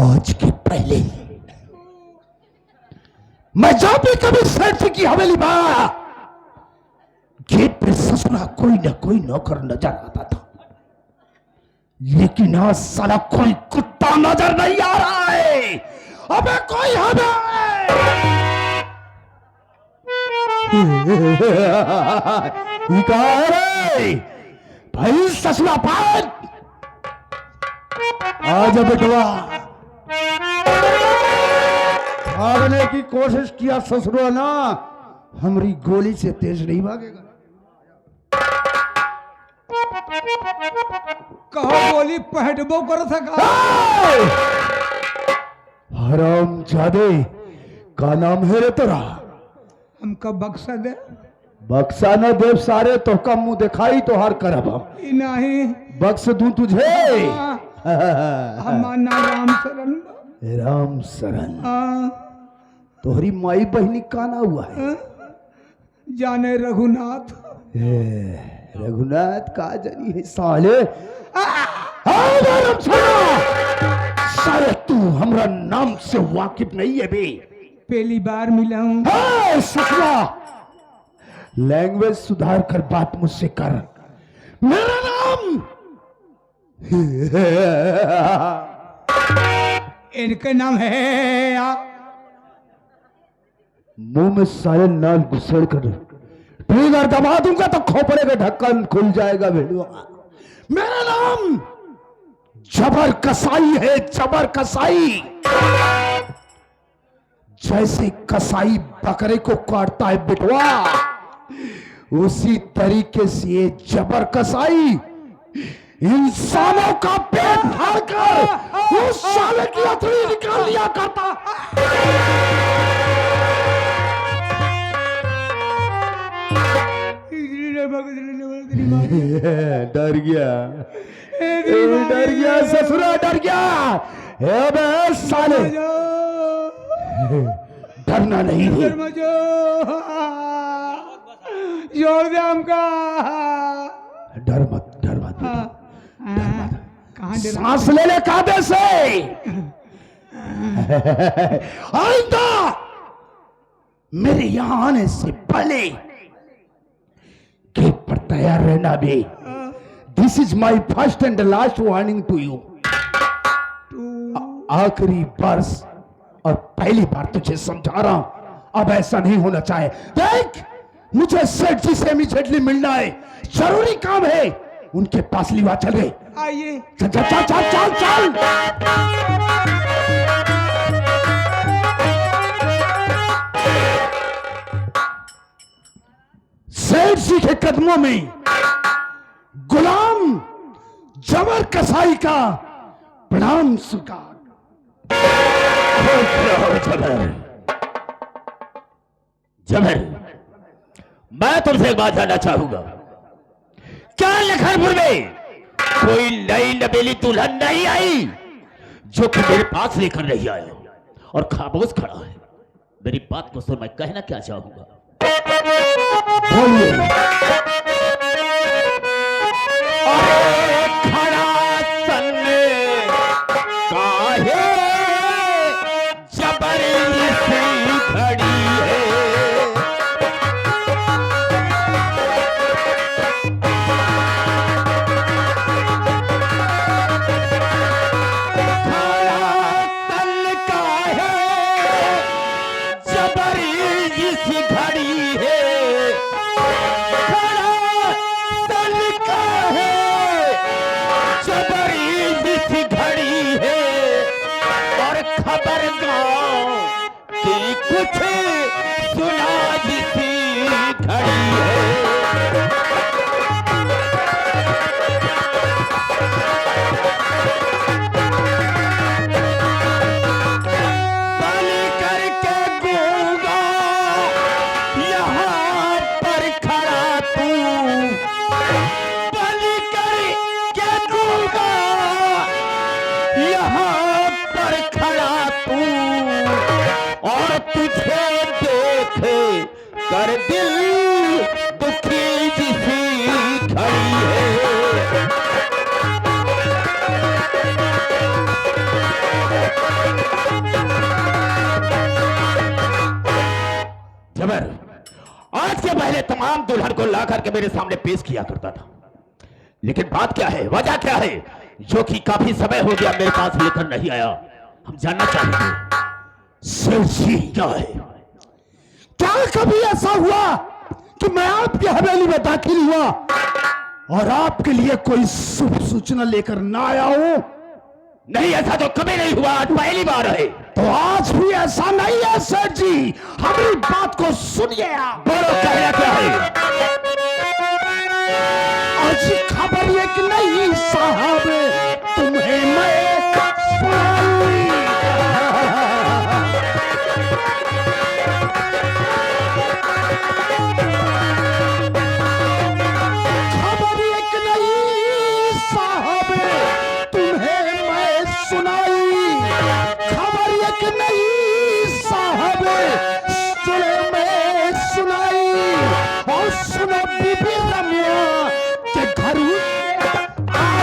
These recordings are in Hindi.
आज के पहले मैं जब भी कभी सेठ की हवेली में आया, गेट पे ससुरा कोई ना कोई नौकर नजर आता था, लेकिन आज साला कोई कुत्ता नजर नहीं आ रहा है। अबे कोई हमें भाई ससुरा पान आज बेटवा भागने की कोशिश किया ससुरा ना, हमारी गोली से तेज नहीं भागेगा। कहो गोली पहटबो कर सका। हराम जादे का नाम है रे तेरा? हमका बक्सा दे। बक्सा न देव सारे तो का मुंह दिखाई तो हार करब हम नहीं बक्स दूं तुझे। हमारा नाम राम शरण। राम शरण तोहरी माई बहनी का ना हुआ है? जाने रघुनाथ। रघुनाथ का जानी है साले। सारे तू हमरा नाम से वाकिफ नहीं है बे। पहली बार मिला हूँ। ससुरा लैंग्वेज सुधार कर बात मुझसे कर। मेरा नाम इनका नाम है मुंह में सारे नाल घुसड़ कर ट्रिगर दबा दूंगा तो खोपड़े का ढक्कन खुल जाएगा भेड़ुआ। मेरा नाम जबर कसाई है, जबर कसाई। जैसे कसाई बकरे को काटता है बिटवा, उसी तरीके से ये जबर कसाई इंसानों का पेट फाड़कर उस साले की अथड़ी निकाल लिया करता। डर गया, डर गया ससुरा, डर गया। बे साले डरना नहीं है। जोड़ दे हमका। डर मत, डर मत, सांस ले ले काबे से। आइंदा मेरे यहां आने से पहले गेट पर तैयार रहना बे। This is my first and last warning to you. आखिरी बार और पहली बार तुझे समझा रहा हूं, अब ऐसा नहीं होना चाहिए। देख, मुझे सेठ जी से इमीडिएटली मिलना है, जरूरी काम है। उनके पास लिवा चल रहे। आइए। चल चल चल चल चल चल। सेठ जी के कदमों में गुलाम जबर कसाई का प्रणाम स्वीकार। जबर, जबर, मैं तुमसे एक बात जानना चाहूंगा, क्या लखनपुर में कोई नई नबेली दुल्हन नहीं आई जो कि मेरे पास लेकर नहीं आए और खामोश खड़ा है? मेरी बात को सुन, मैं कहना क्या चाहूंगा। बोलिए। खड़ा सन्ने काहे जबरी से खड़ी है। कुछ सुना जिसी घड़ी है। बन करके गूंगा यहाँ पर खड़ा तू, बन करके गूंगा यहाँ पर खड़ा तू, और तुझे देखे कर दिल दुखी जिसी खड़ी है। आज के पहले तमाम दुल्हन को ला करके मेरे सामने पेश किया करता था, लेकिन बात क्या है, वजह क्या है जो कि काफी समय हो गया मेरे पास लेकर नहीं आया? हम जानना चाहेंगे। सेठ जी, क्या है? क्या कभी ऐसा हुआ कि मैं आपकी हवेली में दाखिल हुआ और आपके लिए कोई शुभ सूचना लेकर ना आया हूं? नहीं, ऐसा तो कभी नहीं हुआ, आज पहली बार है। तो आज भी ऐसा नहीं है सेठ जी, हमारी बात को सुनिए आप। बोलो, कहना क्या है? आज खबर एक नहीं साहब, तुम्हें मैं सुनाऊं। खबर एक नहीं साहब, तुम्हें मैं सुनाई। खबर एक नहीं साहब, तुम्हें मैं सुनाई। और सुनो बीबी रमिया के घर आई।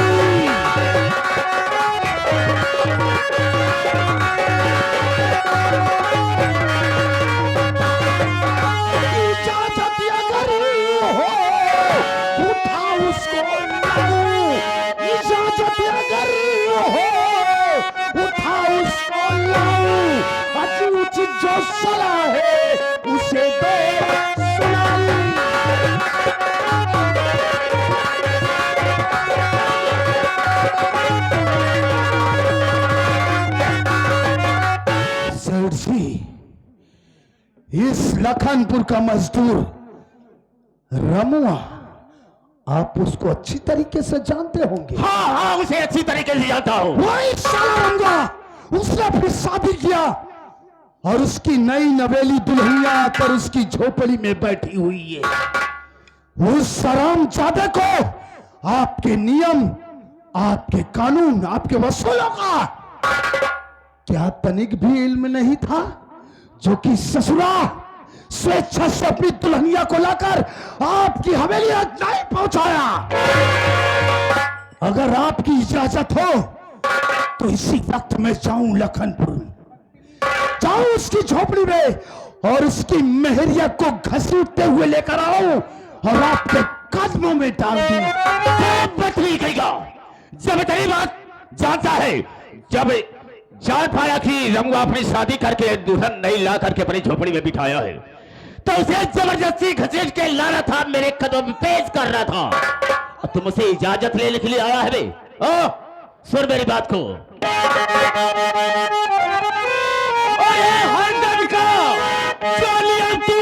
इजाजत अगर हो उठा उसको लाऊं। इजाजत अगर हो उठा उसको लाऊं। अचूच जो सलाह है उसे दे सुनाऊं। सेठ जी, इस लखनपुर का मजदूर रमुआ, आप उसको अच्छी तरीके से जानते होंगे। हाँ हाँ, उसे अच्छी तरीके से जानता हूँ। वही साला रंगा, उसने फिर शादी किया और उसकी नई नवेली दुल्हनिया आकर उसकी झोपड़ी में बैठी हुई है। उस हरामजादे को आपके नियम, आपके कानून, आपके वसूलों का क्या तनिक भी इल्म नहीं था, जो कि ससुरा स्वेच्छा से अपनी दुल्हनिया को लाकर आपकी हवेली तक नहीं पहुंचाया। अगर आपकी इजाजत हो तो इसी वक्त मैं जाऊं लखनपुर, जाऊं उसकी झोपड़ी में और उसकी मेहरिया को घसीटते हुए लेकर आऊं और आपके कदमों में डाल दूं। बतली कहेगा, जब तेरी बात जानता है, जब जान पाया कि रमुआ अपनी शादी करके दुल्हन नहीं ला करके अपनी झोपड़ी में बिठाया है, तो उसे जबरदस्ती घसीट के लाना था, मेरे कदम पे पेश कर रहा था। और तुम उसे इजाजत लेने के लिए आया है बे? ओ, सुन मेरी बात को। अरे हरदम का जो नियम तू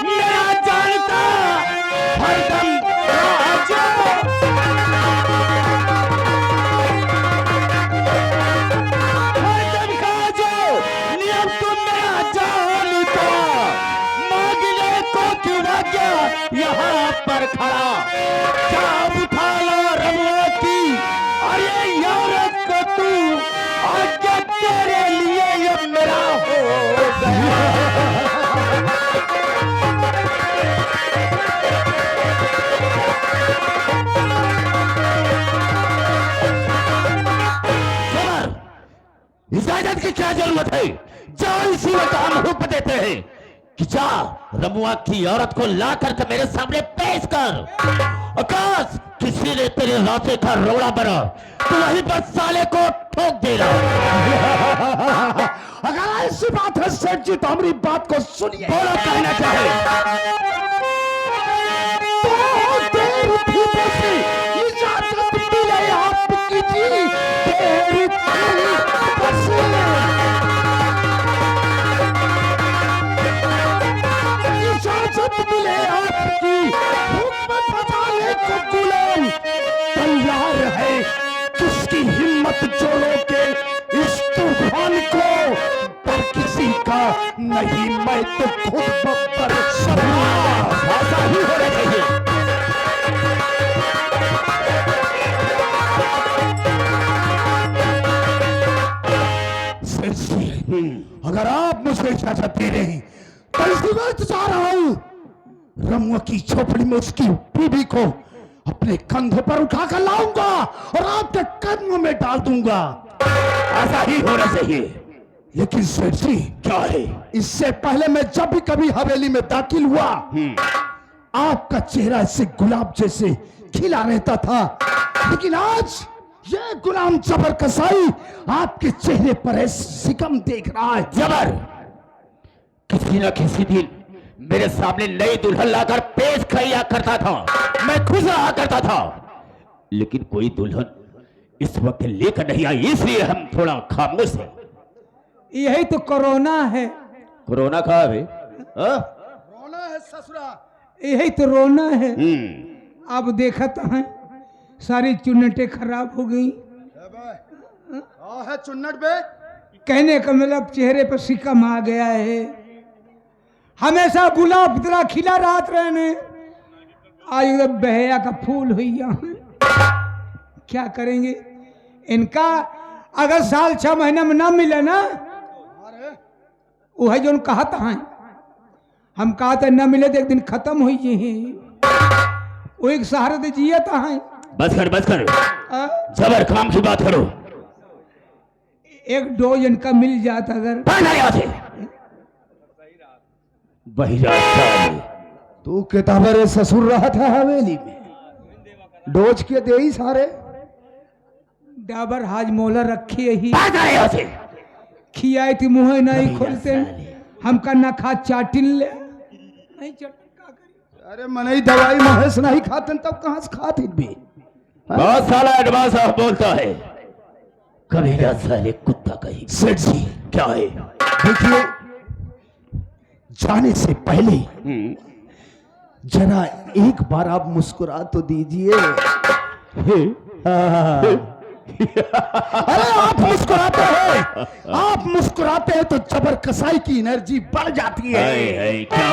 मेरा जानता, हरदम यहाँ पर खड़ा क्या उठा लो रमुआ की, अरे यारत को तू आज्ञा तेरे लिए ये मेरा हो गया। इजाजत की क्या जरूरत है? जाओ, इसी वक्त हम हुक्म देते हैं कि जा रमुआ की औरत को ला करके मेरे सामने पेश कर। आकाश, किसी ने तेरे रास्ते का रोड़ा बना तो वहीं पर साले को ठोक देना। अगर ऐसी बात है सेठ जी तो हमारी बात को सुनिए। बोलो, कहना चाहे। बहुत देर थी बस, इजाजत मिले आपकी जी, देर थी बस। इजाजत मिले आपकी, हुक्म बजाने को गुलाम तैयार है। किसकी हिम्मत जोड़ो के इस तूफान को, पर किसी का नहीं, मैं तो खुद बब्बर ऐसा ही होना चाहिए। अगर आप मुझे इजाजत दे रहे हैं तो इसी वक्त जा रहा हूं, रमुआ की झोपड़ी में उसकी बीबी को अपने कंधे पर उठाकर लाऊंगा और आपके कदमों में डाल दूंगा। ऐसा ही होना चाहिए। लेकिन सेठ जी, क्या है? इससे पहले मैं जब भी कभी हवेली में दाखिल हुआ, आपका चेहरा इससे गुलाब जैसे खिला रहता था, लेकिन आज ये गुलाम जबर कसाई आपके चेहरे पर ऐसी सिकम देख रहा है। जबर किसी न किसी दिन मेरे सामने नई दुल्हन लाकर पेश किया करता था, मैं खुश रहा करता था, लेकिन कोई दुल्हन इस वक्त लेकर नहीं आई, इसलिए हम थोड़ा खामोश हैं। यही तो कोरोना है। कोरोना कहा है? रोना है ससुरा। यही तो रोना है। अब देखा तो है सारी चुन्नटें खराब हो गई। है चुन्नट बे? कहने का मतलब चेहरे पर सिकम आ गया है। हमेशा गुलाब इतना खिला रात रहने, आज एकदम बहया का फूल हुई है। क्या करेंगे इनका? अगर साल 6 महीना में ना मिले ना, वो है जो कहा था, हम कहा था ना मिले तो एक दिन खत्म हो जाए, वो एक सहारे दे जिया था। बस कर जबर काम की बात करो। एक डोज इनका मिल जाता अगर। वही रात तू किताबर ससुर रहा था हवेली में, डोज के दे ही सारे डाबर हाजमोला रखी ही से खियाई थी, मुँह नहीं खोलते, हमका ना खा चाटिन ले नहीं अरे मनई दवाई महेश नहीं खाते तब कहां से खाते भी। बहुत साला एडवांस बोलता है, कभी ना साले कुत्ता कहीं। सेठ जी, क्या है? देखिए, जाने से पहले जरा एक बार आप मुस्कुरा तो दीजिए। अरे आप मुस्कुराते हैं तो जबर कसाई की एनर्जी बढ़ जाती है। क्या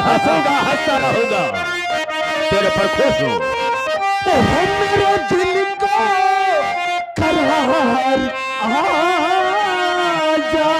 हंसूंगा, हंसता रहूंगा, तेरे पर खुश हूं। मेरे दिल को करार आजा,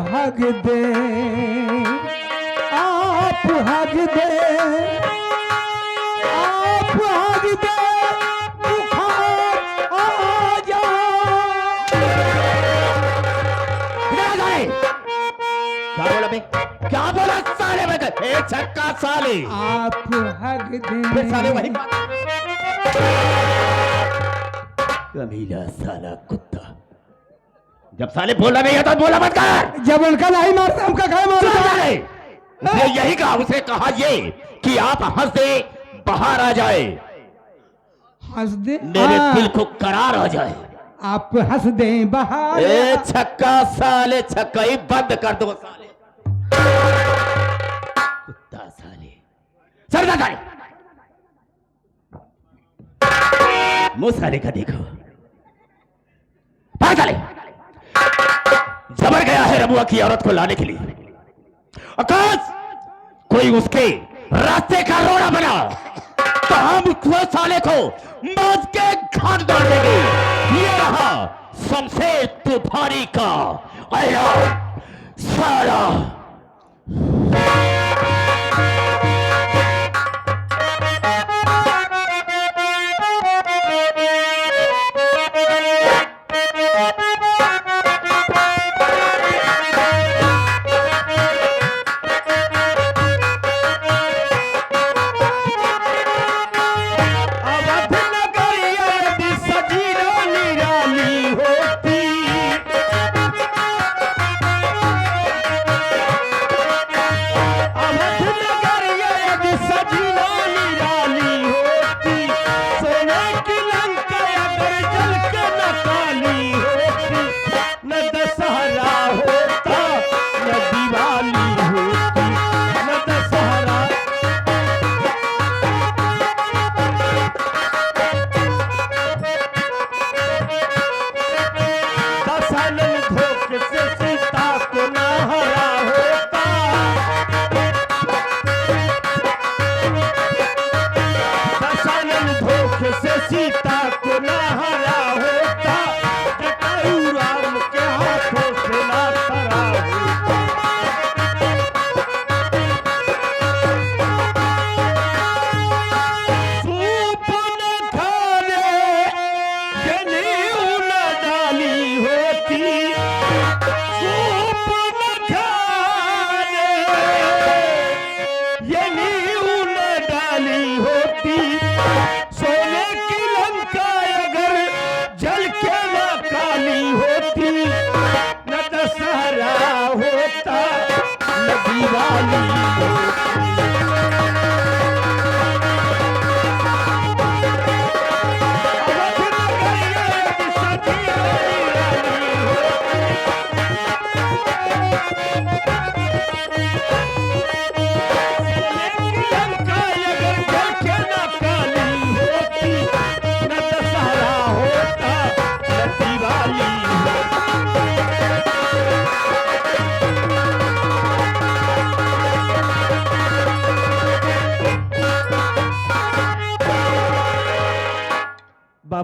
हग दे, आप हग दे, आप हग दे, बुखार आ जा। क्या बोला बे? क्या बोला साले? बे छक्का साले, आप हग दे। फिर साले वही बात। कमीना साला कुत्ता, जब साले बोला नहीं आता बोला मत कर। जब उनका नहीं मारता हमका क्या मारता है? उसने यही कहा, उसे कहा ये कि आप हंस दे बाहर आ जाए, हंस दे, मेरे दिल को करार आ जाए। आप हंस दे बाहर। ए छक्का साले, छक्का ही बंद कर दो साले, कुत्ता साले, सरदा साले, मुंह साले का देखो। साले जबर गया है रमुआ की औरत को लाने के लिए। आकाश, कोई उसके रास्ते का रोड़ा बना तो हम उस साले को मौत के घाट डाल देंगे। ये रहा शमशेर तूफानी का ऐलान। साला अवध नगरिया सजी निराली होती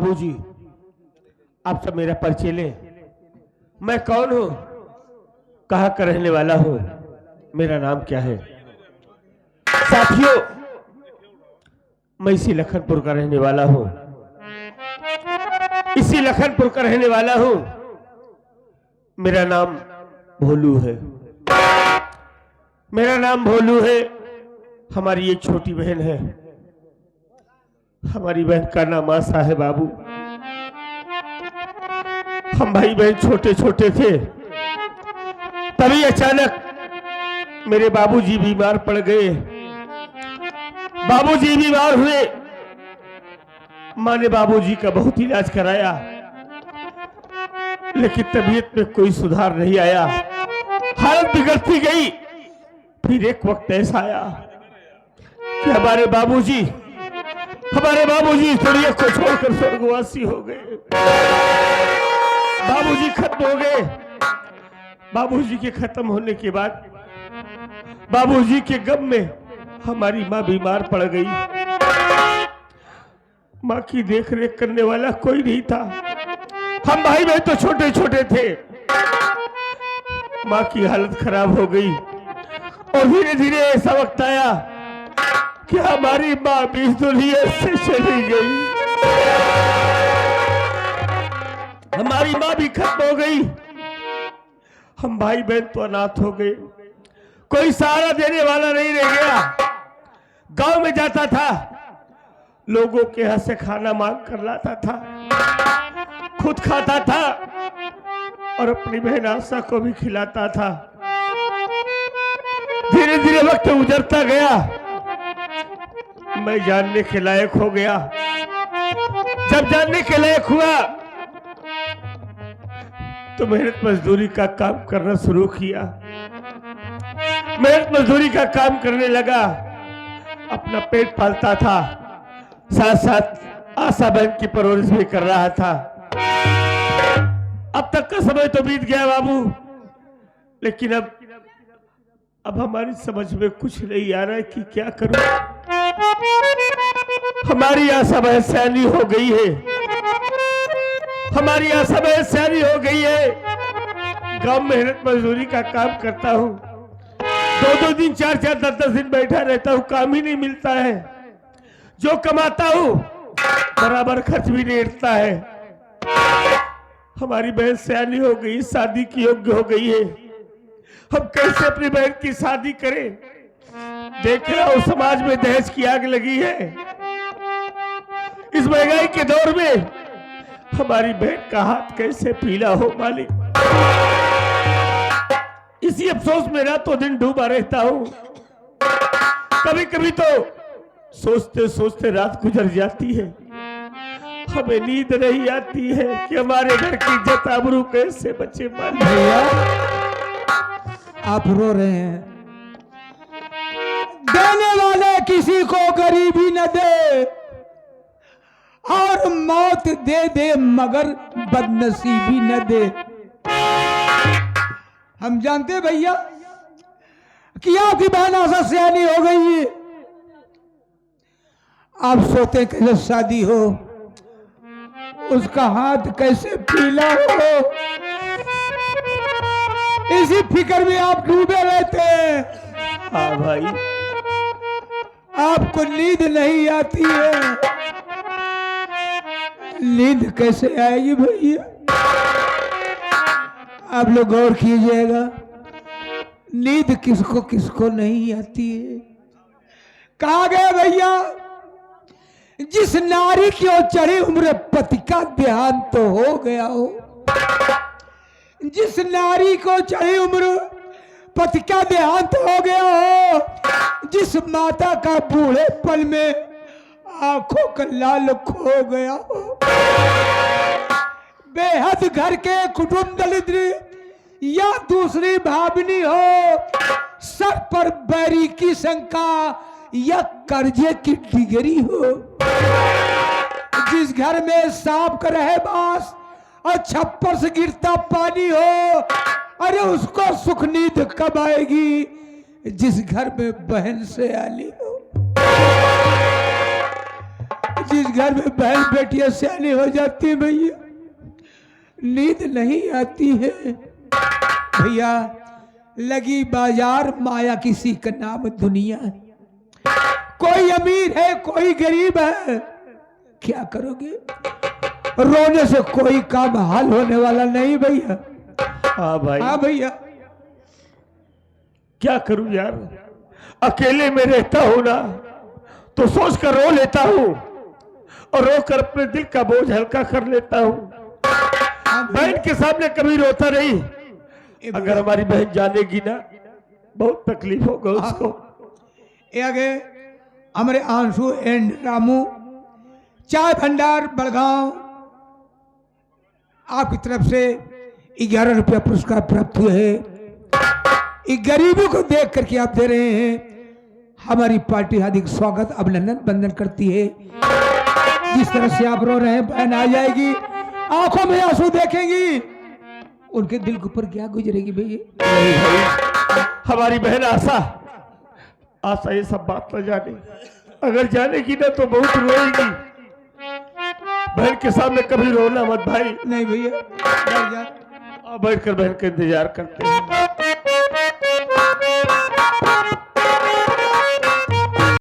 बाबूजी, आप सब मेरा परिचय लें। मैं कौन हूं, कहाँ का रहने वाला हूं, मेरा नाम क्या है। साथियों, मैं इसी लखनपुर का रहने वाला हूं, इसी लखनपुर का रहने वाला हूं। मेरा नाम भोलू है, मेरा नाम भोलू है। हमारी एक छोटी बहन है, हमारी बहन का नाम आशा है। बाबू, हम भाई बहन छोटे छोटे थे, तभी अचानक मेरे बाबूजी बीमार पड़ गए। बाबूजी बीमार हुए, मां ने बाबूजी का बहुत इलाज कराया, लेकिन तबीयत में कोई सुधार नहीं आया, हालत बिगड़ती गई। फिर एक वक्त ऐसा आया कि हमारे बाबूजी दुनिया को छोड़कर स्वर्गवासी हो गए। बाबूजी खत्म हो गए। बाबूजी के खत्म होने के बाद बाबूजी के गम में हमारी माँ बीमार पड़ गई। माँ की देखरेख करने वाला कोई नहीं था, हम भाई बहन तो छोटे छोटे थे। माँ की हालत खराब हो गई और धीरे धीरे ऐसा वक्त आया कि हमारी माँ भी इस दुनिया से चली गई। हमारी माँ भी खत्म हो गई, हम भाई बहन तो अनाथ हो गए, कोई सहारा देने वाला नहीं रह गया। गांव में जाता था, लोगों के यहाँ से खाना मांग कर लाता था, खुद खाता था और अपनी बहन आशा को भी खिलाता था। धीरे धीरे वक्त गुजरता गया, मैं जानने के लायक हो गया। जब जानने के लायक हुआ तो मेहनत मजदूरी का काम करना शुरू किया। मेहनत मजदूरी का काम करने लगा, अपना पेट पालता था, साथ साथ आशा बहन की परवरिश भी कर रहा था। अब तक का समय तो बीत गया बाबू, लेकिन अब हमारी समझ में कुछ नहीं आ रहा है कि क्या करूं। हमारी आशा बहन सयानी हो गई है, हमारी आशा बहन सयानी हो गई है। गांव में मेहनत मजदूरी का काम करता हूं, 2-2 दिन 4-4 10-10 दिन बैठा रहता हूं, काम ही नहीं मिलता है। जो कमाता हूं बराबर खर्च भी नहीं उठता है। हमारी बहन सयानी हो गई, शादी की योग्य हो गई है, हम कैसे अपनी बहन की शादी करें। देख रहा हूं समाज में दहेज की आग लगी है। इस महंगाई के दौर में हमारी बहन का हाथ कैसे पीला हो मालिक। इसी अफसोस में रातों दिन डूबा रहता हूं। कभी कभी तो सोचते सोचते रात गुजर जाती है, हमें नींद नहीं आती है कि हमारे घर की इज्जत आबरू कैसे बचे मालिक। भैया आप रो रहे हैं, देने वाले किसी को गरीबी न दे और मौत दे दे मगर बदनसीबी न दे। हम जानते भैया कि आपकी बहन आशा सयानी हो गई है, आप सोते कैसे शादी हो, उसका हाथ कैसे पीला हो, इसी फिक्र में आप डूबे रहते हैं। हाँ भाई, आपको नींद नहीं आती है, नींद कैसे आएगी भैया। आप लोग गौर कीजिएगा, नींद किसको किसको नहीं आती है। कहा गया भैया, जिस नारी की ओर चढ़ी उम्र पति का देहांत तो हो गया हो, जिस नारी को चढ़ी उम्र पति का देहांत हो गया हो, जिस माता का बूढ़े पल में आंखों का लाल खो गया हो, बेहद घर के कुटुंब दरिद्र या दूसरी भावनी हो, सर पर बैरी की शंका या कर्जे की डिगरी हो, जिस घर में सांप का रहे बास और छप्पर से गिरता पानी हो, अरे उसको सुख नींद कब आएगी। जिस घर में बहन से आली हो, जिस घर में बहन बेटियां सयानी हो जाती है भैया, नींद नहीं आती है भैया। लगी बाजार माया किसी का नाम दुनिया है। कोई अमीर है कोई गरीब है, क्या करोगे? रोने से कोई काम हल होने वाला नहीं भैया। हाँ भाई, हाँ भैया, क्या करूं यार, अकेले में रहता हूं ना तो सोच कर रो लेता हूं और रो कर अपने दिल का बोझ हल्का कर लेता हूं। बहन के सामने कभी रोता नहीं। अगर हमारी बहन जानेगी ना बहुत तकलीफ होगा उसको। ये आगे हमारे आंसू एंड रामू चाय भंडार बड़गांव आपकी तरफ से 11 रुपया पुरस्कार प्राप्त हुए हैं। गरीबों को देख करके आप दे रहे हैं। हमारी पार्टी हार्दिक स्वागत अभिनंदन वंदन करती है। जिस तरह से आप रो रहे हैं, बहन आ जाएगी, आंखों में आंसू देखेंगी, उनके दिल के ऊपर क्या गुजरेगी भैया? नहीं भाई, हमारी बहन आशा ये सब बात न जाने। अगर जानेगी ना तो बहुत रोएगी। बहन के सामने कभी रोना मत भाई। नहीं भैया, बैठ कर बहन का इंतजार करते हैं।